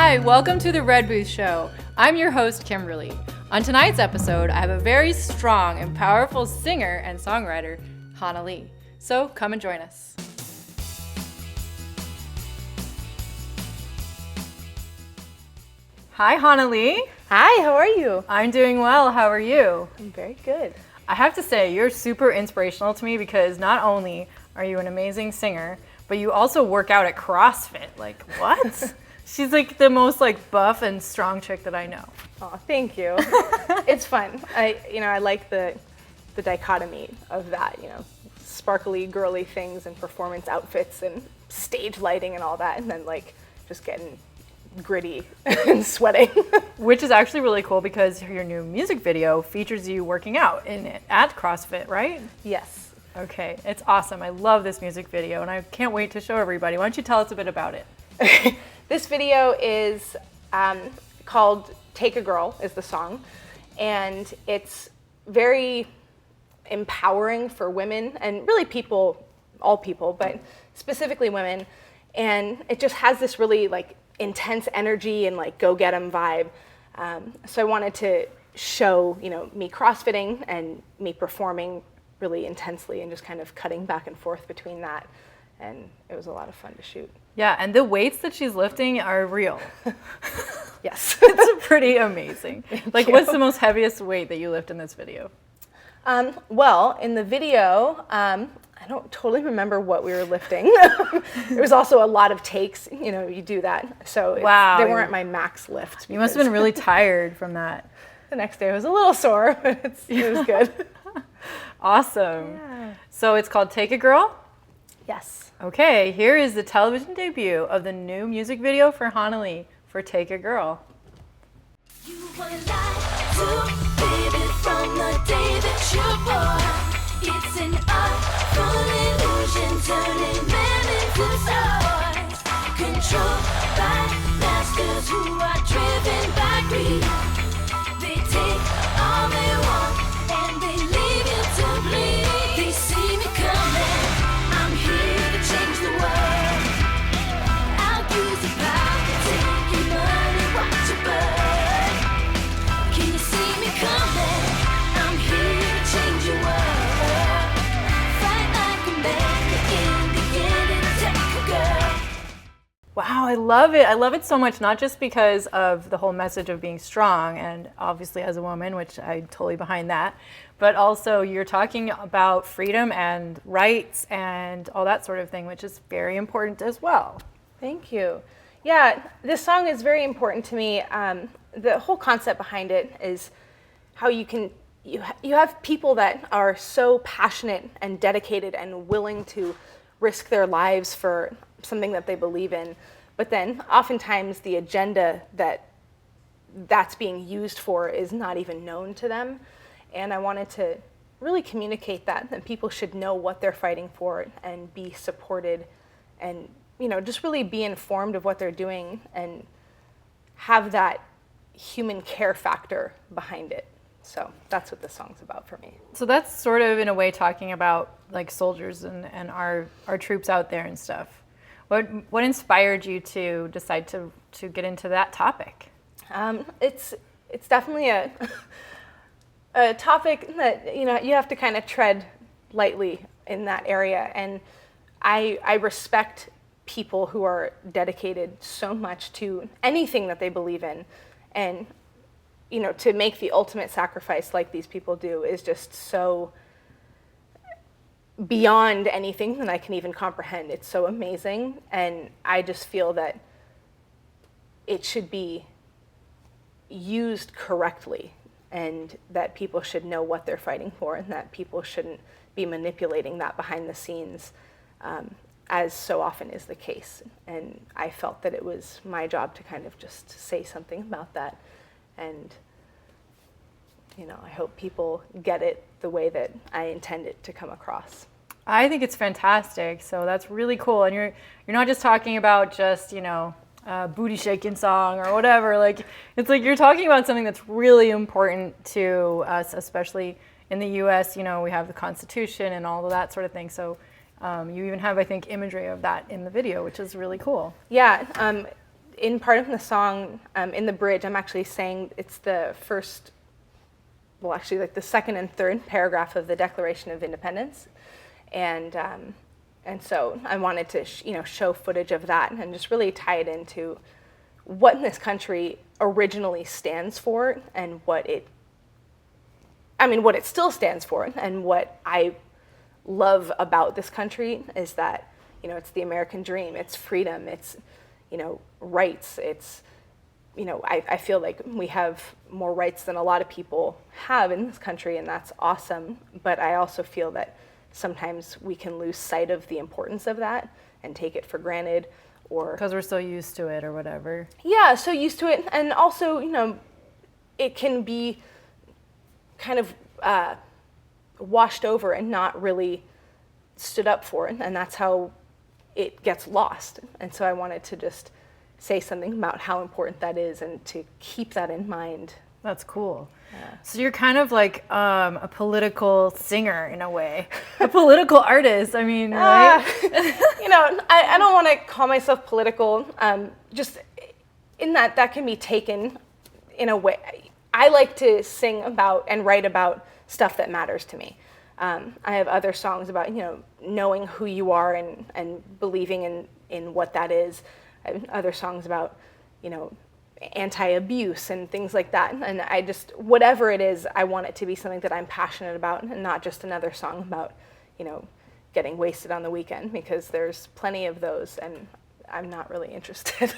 Hi, welcome to the Red Booth Show. I'm your host, Kimberly. On tonight's episode, I have a very strong and powerful singer and songwriter, Hana-li. So come and join us. Hi, Hana-li. Hi, how are you? I'm doing well. How are you? I'm very good. I have to say, you're super inspirational to me because not only are you an amazing singer, but you also work out at CrossFit. Like, what? She's like the most like buff and strong chick that I know. Oh, thank you. It's fun. I like the dichotomy of that, sparkly, girly things and performance outfits and stage lighting and all that, and then like just getting gritty and sweating. Which is actually really cool because your new music video features you working out in it at CrossFit, right? Yes. Okay, it's awesome. I love this music video and I can't wait to show everybody. Why don't you tell us a bit about it? This video is called Take a Girl is the song, and it's very empowering for women and really people, all people, but specifically women. And it just has this really like intense energy and like go get 'em vibe. So I wanted to show, me CrossFitting and me performing really intensely and just kind of cutting back and forth between that. And it was a lot of fun to shoot. Yeah, and the weights that she's lifting are real. Yes. It's pretty amazing. Like, what's the most heaviest weight that you lift in this video? Well, in the video, I don't totally remember what we were lifting. There was also a lot of takes, you do that. So wow. They weren't my max lift. You must have been really tired from that. The next day I was a little sore, but it was good. Awesome. Yeah. So it's called Take a Girl? Yes. Okay, here is the television debut of the new music video for Hana-li for Take a Girl. You were lied to, baby, from the day that you were. It's an artful illusion, turning men into stars. Controlled by masters who are driven by greed. They take all they want and they leave you to bleed. They see me coming, I'm here to change the world. I'll use the power to take your money, watch it burn. Can you see me coming? I'm here to change your world. Fight like a man, in the end and take a girl. Wow, I love it. I love it so much, not just because of the whole message of being strong and obviously as a woman, which I'm totally behind that, but also you're talking about freedom and rights and all that sort of thing, which is very important as well. Thank you. Yeah, this song is very important to me. The whole concept behind it is how you have people that are so passionate and dedicated and willing to risk their lives for something that they believe in, but then oftentimes the agenda that's being used for is not even known to them. And I wanted to really communicate that people should know what they're fighting for and be supported and just really be informed of what they're doing and have that human care factor behind it. So that's what this song's about for me. So that's sort of in a way talking about like soldiers and our troops out there and stuff. What inspired you to decide to get into that topic? It's definitely a topic that you have to kind of tread lightly in that area, and I respect people who are dedicated so much to anything that they believe in, and to make the ultimate sacrifice like these people do is just so beyond anything that I can even comprehend. It's so amazing, and I just feel that it should be used correctly and that people should know what they're fighting for and that people shouldn't be manipulating that behind the scenes, as so often is the case. And I felt that it was my job to kind of just say something about that, and I hope people get it the way that I intend it to come across. I think it's fantastic. So that's really cool. And you're not just talking about just, booty shaking song or whatever. Like, it's like you're talking about something that's really important to us, especially in the US. We have the Constitution and all of that sort of thing. So you even have, I think, imagery of that in the video, which is really cool. Yeah. in part of the song, in the bridge, I'm actually saying it's the first, well, actually like the second and third paragraph of the Declaration of Independence. And so I wanted to, show footage of that and just really tie it into what this country originally stands for and what it still stands for, and what I love about this country is that, it's the American dream, it's freedom, it's, rights, it's, I feel like we have more rights than a lot of people have in this country, and that's awesome. But I also feel that sometimes we can lose sight of the importance of that and take it for granted, or because we're so used to it or whatever. Yeah, so used to it. And also, it can be kind of washed over and not really stood up for, and that's how it gets lost. And so I wanted to just say something about how important that is and to keep that in mind. That's cool. Yeah. So you're kind of like a political singer in a way, a political artist. I mean, right? I don't want to call myself political. Just in that can be taken in a way. I like to sing about and write about stuff that matters to me. I have other songs about knowing who you are and believing in what that is. I have other songs about anti-abuse and things like that. And I just, whatever it is, I want it to be something that I'm passionate about, and not just another song about, getting wasted on the weekend, because there's plenty of those and I'm not really interested.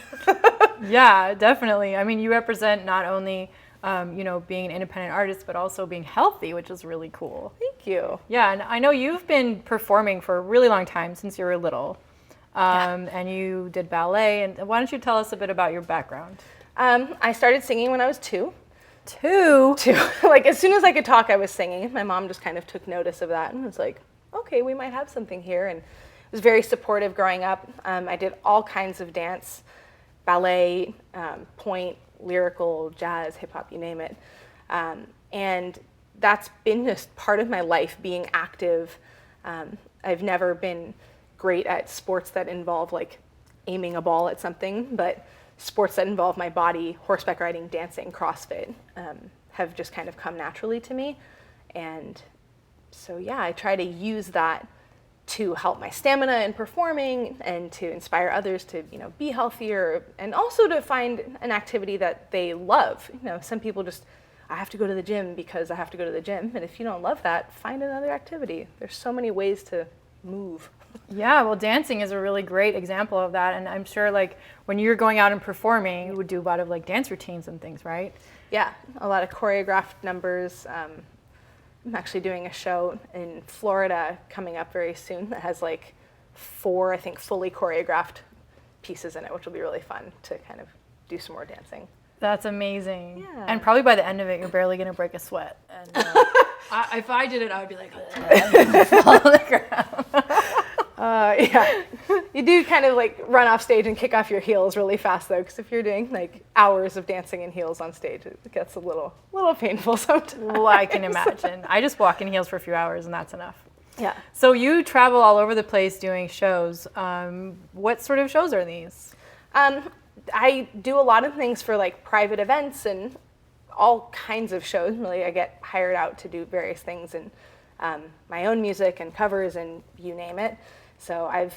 Yeah, definitely. I mean, you represent not only, being an independent artist, but also being healthy, which is really cool. Thank you. Yeah, and I know you've been performing for a really long time, since you were little. And you did ballet. And why don't you tell us a bit about your background? I started singing when I was 2. 2? Like, as soon as I could talk, I was singing. My mom just kind of took notice of that and was like, okay, we might have something here. And was very supportive growing up. I did all kinds of dance, ballet, point, lyrical, jazz, hip hop, you name it. And that's been just part of my life, being active. I've never been great at sports that involve like aiming a ball at something, but sports that involve my body, horseback riding, dancing, CrossFit, have just kind of come naturally to me. And so, yeah, I try to use that to help my stamina in performing and to inspire others to, be healthier, and also to find an activity that they love. Some people just, I have to go to the gym because I have to go to the gym. And if you don't love that, find another activity. There's so many ways to move. Yeah, well, dancing is a really great example of that. And I'm sure, like, when you're going out and performing, you would do a lot of, like, dance routines and things, right? Yeah, a lot of choreographed numbers. I'm actually doing a show in Florida coming up very soon that has, like, 4, I think, fully choreographed pieces in it, which will be really fun to kind of do some more dancing. That's amazing. Yeah. And probably by the end of it, you're barely going to break a sweat. And if I did it, I would be like, fall on the ground. Yeah, you do kind of like run off stage and kick off your heels really fast though, because if you're doing like hours of dancing in heels on stage, it gets a little painful sometimes. Well, I can imagine. I just walk in heels for a few hours and that's enough. Yeah. So you travel all over the place doing shows. What sort of shows are these? I do a lot of things for like private events and all kinds of shows. Really, I get hired out to do various things, and my own music and covers and you name it. So I've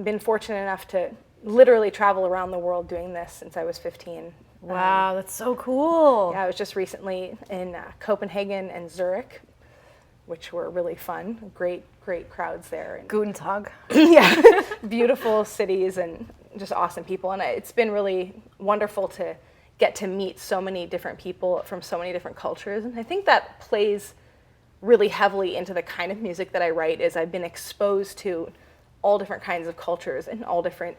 been fortunate enough to literally travel around the world doing this since I was 15. Wow, that's so cool. Yeah, I was just recently in Copenhagen and Zurich, which were really fun. Great crowds there. And Guten Tag. yeah, beautiful cities and just awesome people. And it's been really wonderful to get to meet so many different people from so many different cultures. And I think that plays really heavily into the kind of music that I write. Is I've been exposed to all different kinds of cultures and all different,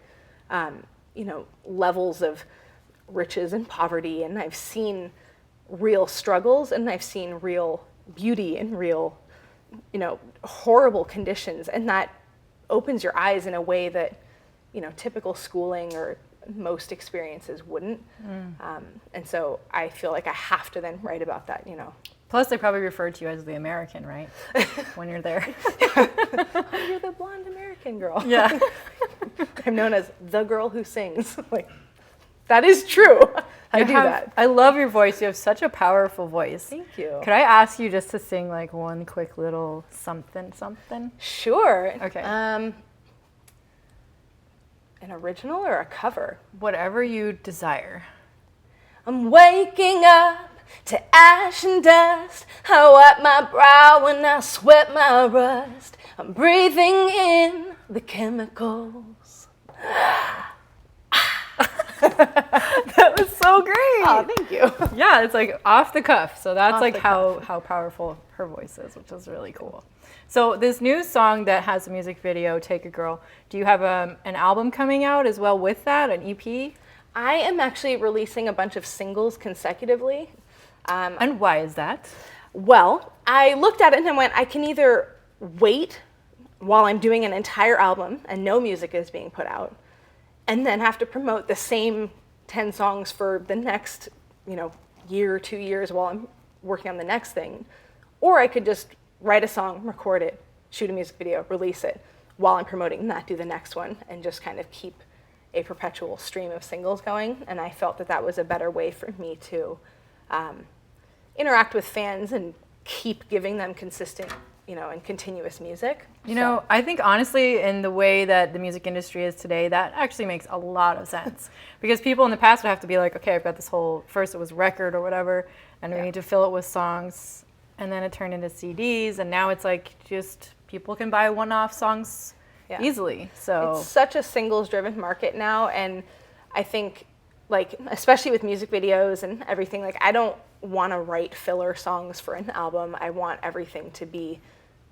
levels of riches and poverty. And I've seen real struggles, and I've seen real beauty and real, horrible conditions. And that opens your eyes in a way that, typical schooling or most experiences wouldn't. And so I feel like I have to then write about that, Plus, they probably refer to you as the American, right? When you're there. Oh, you're the blonde American girl. Yeah. I'm known as the girl who sings. That is true. I do that. I love your voice. You have such a powerful voice. Thank you. Could I ask you just to sing like one quick little something? Sure. Okay. An original or a cover? Whatever you desire. I'm waking up to ash and dust. I wipe my brow and I sweat my rust. I'm breathing in the chemicals. That was so great. Oh, thank you. Yeah, it's like off the cuff. So that's Off like the how powerful her voice is, which is really cool. So this new song that has a music video, Take a Girl, do you have an album coming out as well with that, an EP? I am actually releasing a bunch of singles consecutively. And why is that? Well, I looked at it and I went, I can either wait while I'm doing an entire album and no music is being put out, and then have to promote the same 10 songs for the next, year or 2 years while I'm working on the next thing. Or I could just write a song, record it, shoot a music video, release it while I'm promoting that, do the next one, and just kind of keep a perpetual stream of singles going. And I felt that that was a better way for me to interact with fans and keep giving them consistent, and continuous music. I think honestly, in the way that the music industry is today, that actually makes a lot of sense. Because people in the past would have to be like, okay, I've got this whole, first it was record or whatever, and we need to fill it with songs, and then it turned into CDs, and now it's like just people can buy one-off songs easily. So it's such a singles-driven market now, and I think, especially with music videos and everything, I don't want to write filler songs for an album. I want everything to be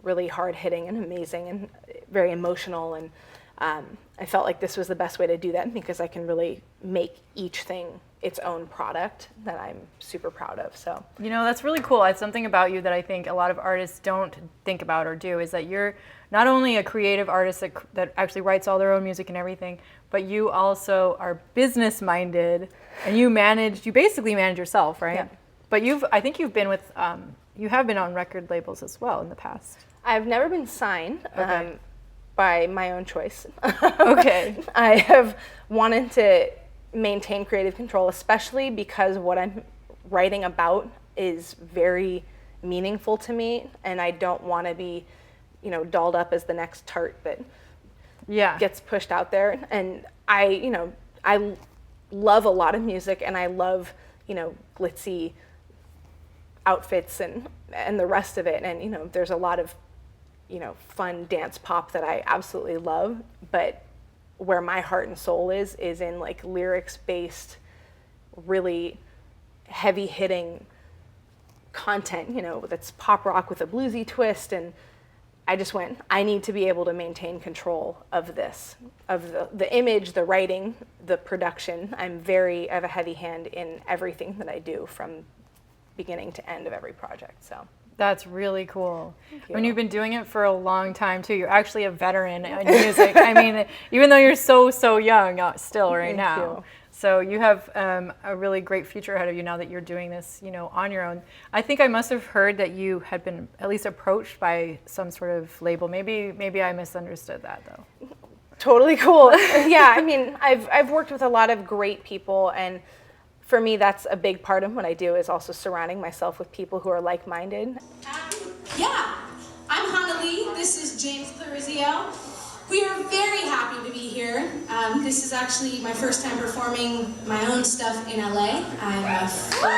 really hard-hitting and amazing and very emotional, and I felt like this was the best way to do that because I can really make each thing its own product that I'm super proud of. So that's really cool. It's something about you that I think a lot of artists don't think about or do, is that you're not only a creative artist that actually writes all their own music and everything, but you also are business minded, and you basically manage yourself, right? Yeah. But I think you've been with you have been on record labels as well in the past. I've never been signed by my own choice. Okay. I have wanted to maintain creative control, especially because what I'm writing about is very meaningful to me, and I don't want to be, dolled up as the next tart that gets pushed out there. And I love a lot of music, and I love, glitzy outfits and the rest of it. And, there's a lot of, fun dance pop that I absolutely love, but where my heart and soul is in lyrics-based, really heavy-hitting content, that's pop rock with a bluesy twist. And I just went, I need to be able to maintain control of this, of the image, the writing, the production. I have a heavy hand in everything that I do from beginning to end of every project. So that's really cool. Thank you. When you've been doing it for a long time too, you're actually a veteran in music. I mean, even though you're so young still right now. Thank you. So you have a really great future ahead of you now that you're doing this, on your own. I think I must have heard that you had been at least approached by some sort of label. Maybe I misunderstood that though. Totally cool. Yeah, I mean, I've worked with a lot of great people, and for me, that's a big part of what I do, is also surrounding myself with people who are like-minded. Yeah, I'm Hana-li. This is James Clarizio. We are very happy to be here. This is actually my first time performing my own stuff in LA. I'm a so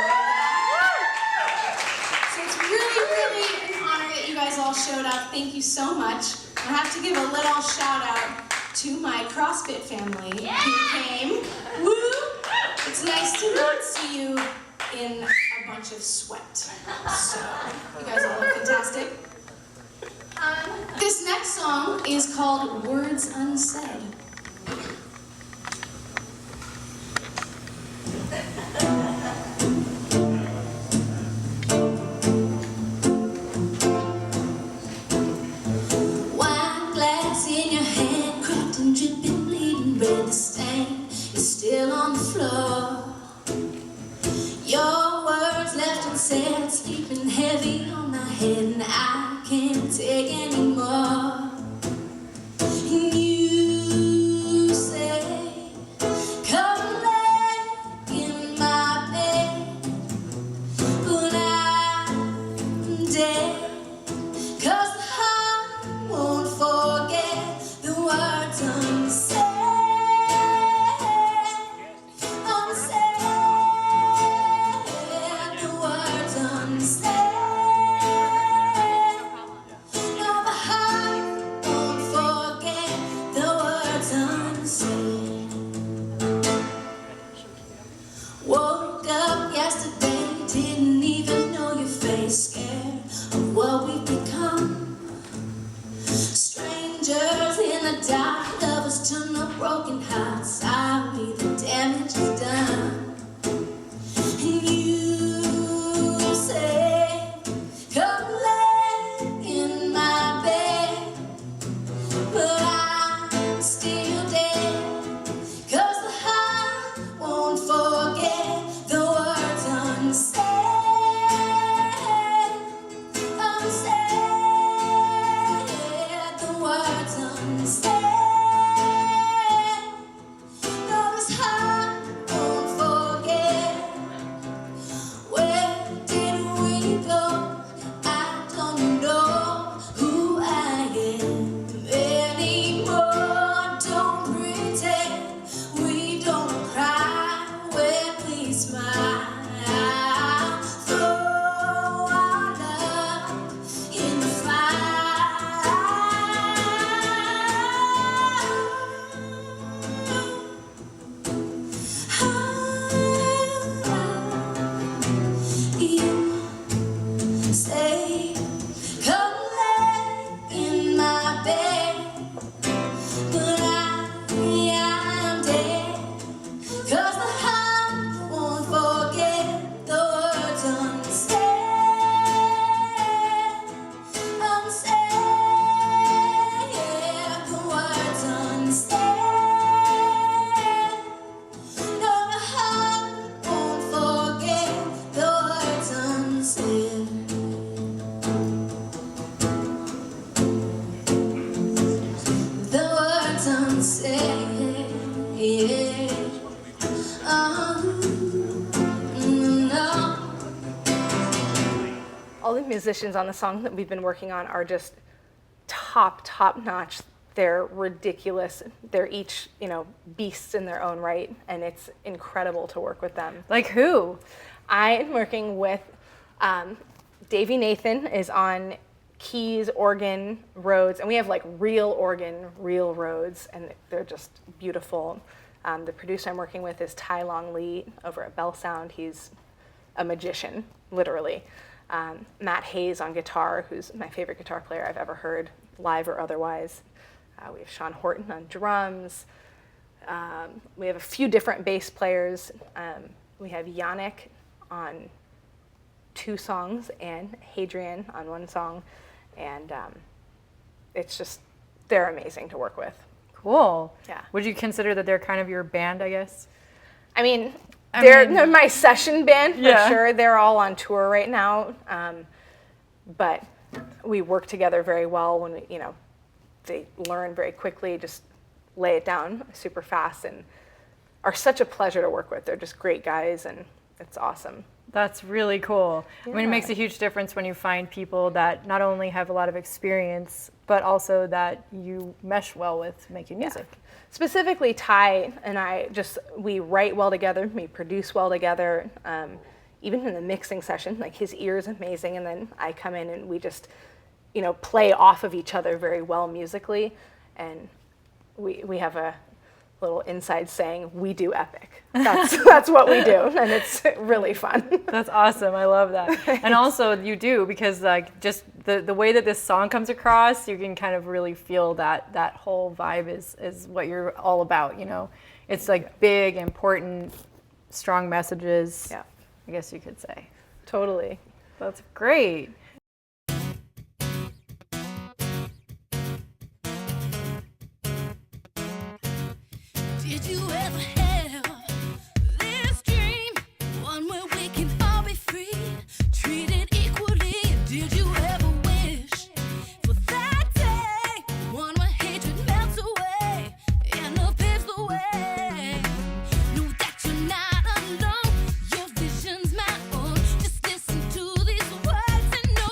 it's really an honor that you guys all showed up. Thank you so much. I have to give a little shout out to my CrossFit family who came. Woo! It's nice to not see you in a bunch of sweat. So you guys all look fantastic. This next song is called Words Unsaid. Wine glass in your hand, cracked and dripping, bleeding red. The stain is still on the floor. Your words left unsaid, sleeping heavy on my head, and I can't take anymore. And you say, come and let of what we've become. Strangers in the dark, lovers to no broken hearts. Sorry, the damage is done. And you say, come lay in my bed, but I'm still dead, 'cause the heart won't forget the words unsaid, the words unsaid. No, this heart won't forget. Where did we go? I don't know who I am anymore. Don't pretend we don't cry when we smile. Throw our love in the You say, come lay in my bed, but I am dead, 'cause the heart won't forget the words unsaid, the words unsaid. No, the heart won't forget the words unsaid. The words unsaid. No. All the musicians on the song that we've been working on are just top notch. They're ridiculous. They're each, beasts in their own right, and it's incredible to work with them. Like who? I am working with Davey Nathan is on keys, organ, Rhodes, and we have like real organ, real Rhodes, and they're just beautiful. The producer I'm working with is Tai Long Lee over at Bell Sound. He's a magician, literally. Matt Hayes on guitar, who's my favorite guitar player I've ever heard, live or otherwise. We have Sean Horton on drums. We have a few different bass players. We have Yannick on 2 songs and Hadrian on 1 song. And it's just, they're amazing to work with. Cool. Yeah. Would you consider that they're kind of your band, I guess? I mean, they're my session band for Yeah. sure. They're all on tour right now. But we work together very well when they learn very quickly, just lay it down super fast, and are such a pleasure to work with. They're just great guys, and it's awesome. That's really cool. I mean, it Yeah. makes a huge difference when you find people that not only have a lot of experience, but also that you mesh well with making music. Specifically, Ty and I we write well together, we produce well together. Even in the mixing session, like his ear is amazing, and then I come in and we just, play off of each other very well musically, and we have a little inside saying, we do epic. That's what we do, and it's really fun. That's awesome. I love that. And also you do, because like just the way that this song comes across, you can kind of really feel that whole vibe is what you're all about, It's like big, important, strong messages. Yeah. I guess you could say. Totally. That's great. Did you ever have this dream? One where we can all be free, treated equally. Did you ever wish for that day? One where hatred melts away and love paves the way. Know that you're not alone, your vision's my own. Just listen to these words and know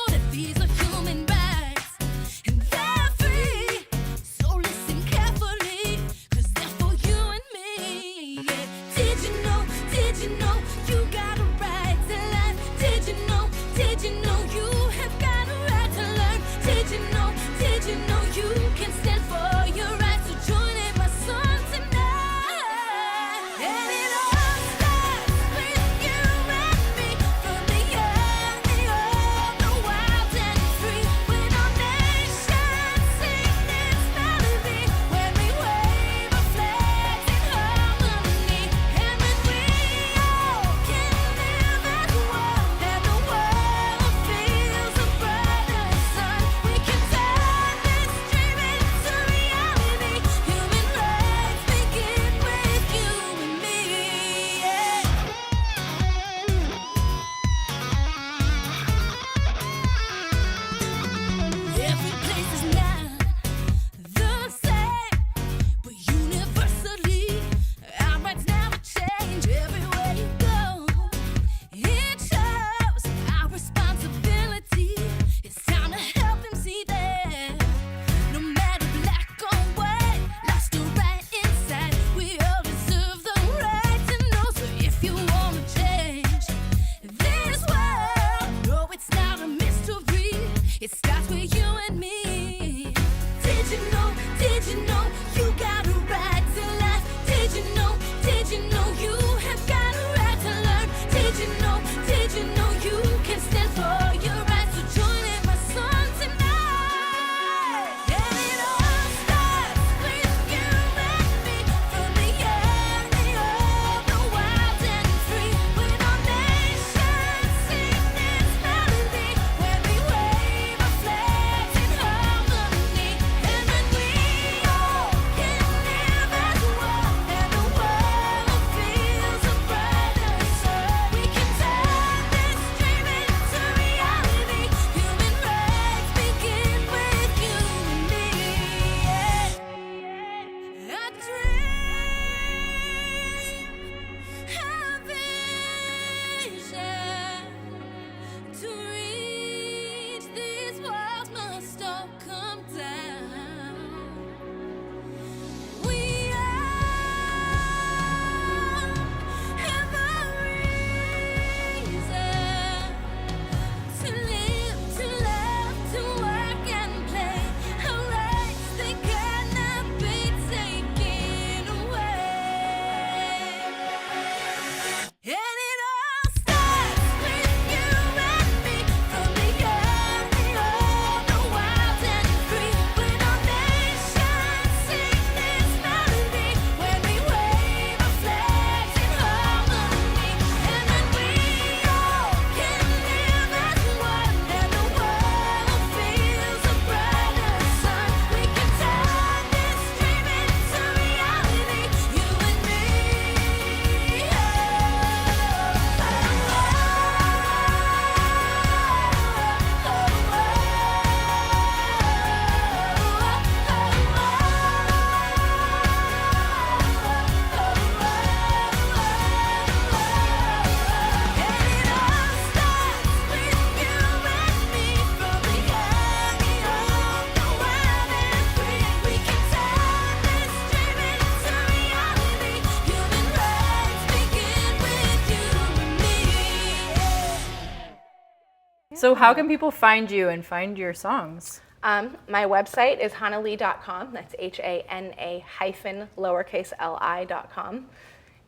So how can people find you and find your songs? My website is hana-li.com. That's HANA-li.com.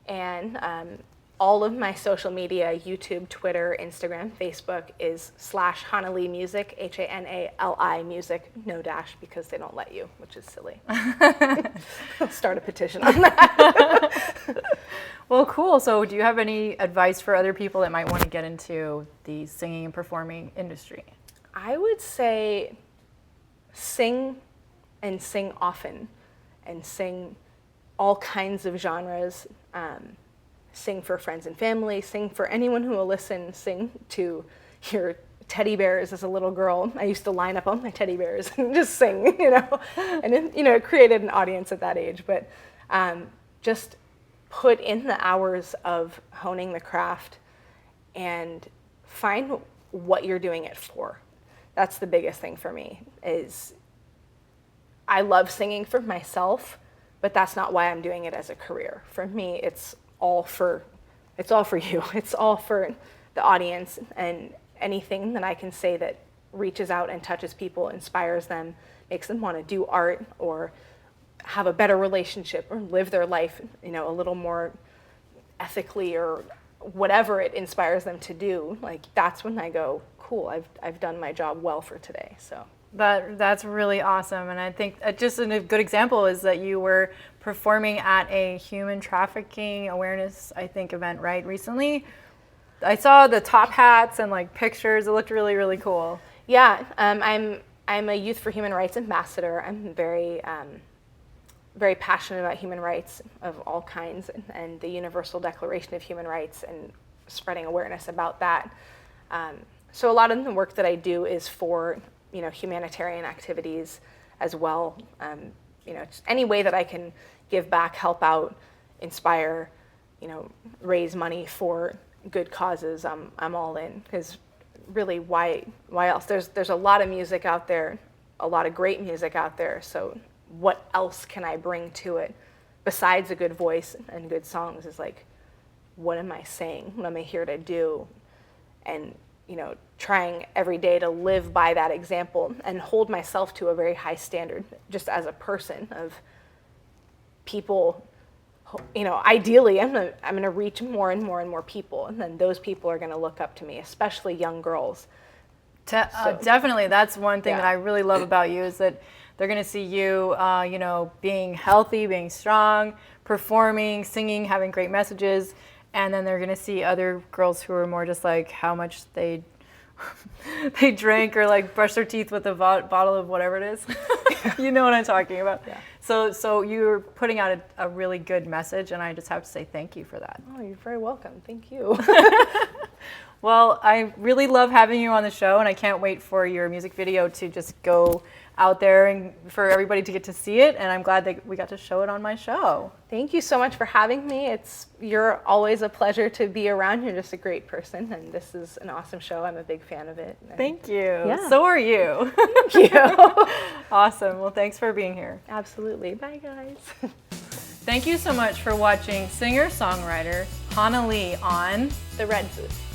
And all of my social media, YouTube, Twitter, Instagram, Facebook, is /Hana-li Music, HANALI Music, no dash, because they don't let you, which is silly. I'll start a petition on that. Well, cool. So do you have any advice for other people that might want to get into the singing and performing industry? I would say sing and sing often, and sing all kinds of genres. Sing for friends and family, sing for anyone who will listen, sing to your teddy bears as a little girl. I used to line up all my teddy bears and just sing, and it created an audience at that age. But just put in the hours of honing the craft and find what you're doing it for. That's the biggest thing for me. Is I love singing for myself, but that's not why I'm doing it as a career. For me, it's all for you. It's all for the audience, and anything that I can say that reaches out and touches people, inspires them, makes them want to do art or have a better relationship or live their life, a little more ethically, or whatever it inspires them to do. Like, that's when I go, cool, I've done my job well for today. So That's really awesome. And I think just a good example is that you were performing at a human trafficking awareness, event, right, recently? I saw the top hats and pictures. It looked really, really cool. Yeah, I'm a Youth for Human Rights ambassador. I'm very passionate about human rights of all kinds, and the Universal Declaration of Human Rights, and spreading awareness about that. So a lot of the work that I do is for humanitarian activities as well. Just any way that I can give back, help out, inspire, raise money for good causes, I'm all in. Because really, why else? There's a lot of music out there, a lot of great music out there. So what else can I bring to it besides a good voice and good songs? Is what am I saying? What am I here to do? And trying every day to live by that example and hold myself to a very high standard, just as a person, of people. Ideally, I'm gonna reach more and more and more people, and then those people are gonna look up to me, especially young girls. Definitely, that's one thing that I really love about you, is that they're gonna see you, being healthy, being strong, performing, singing, having great messages. And then they're gonna see other girls who are more just how much they drank or brush their teeth with a bottle of whatever it is. You know what I'm talking about. Yeah. So you're putting out a really good message, and I just have to say thank you for that. Oh, you're very welcome. Thank you. Well, I really love having you on the show, and I can't wait for your music video to just go out there and for everybody to get to see it. And I'm glad that we got to show it on my show. Thank you so much for having me. You're always a pleasure to be around. You're just a great person, and this is an awesome show. I'm a big fan of it. Thank you. Yeah. So are you. Thank you. Awesome. Well, thanks for being here. Absolutely. Bye, guys. Thank you so much for watching singer-songwriter Hana-li on The Red Booth.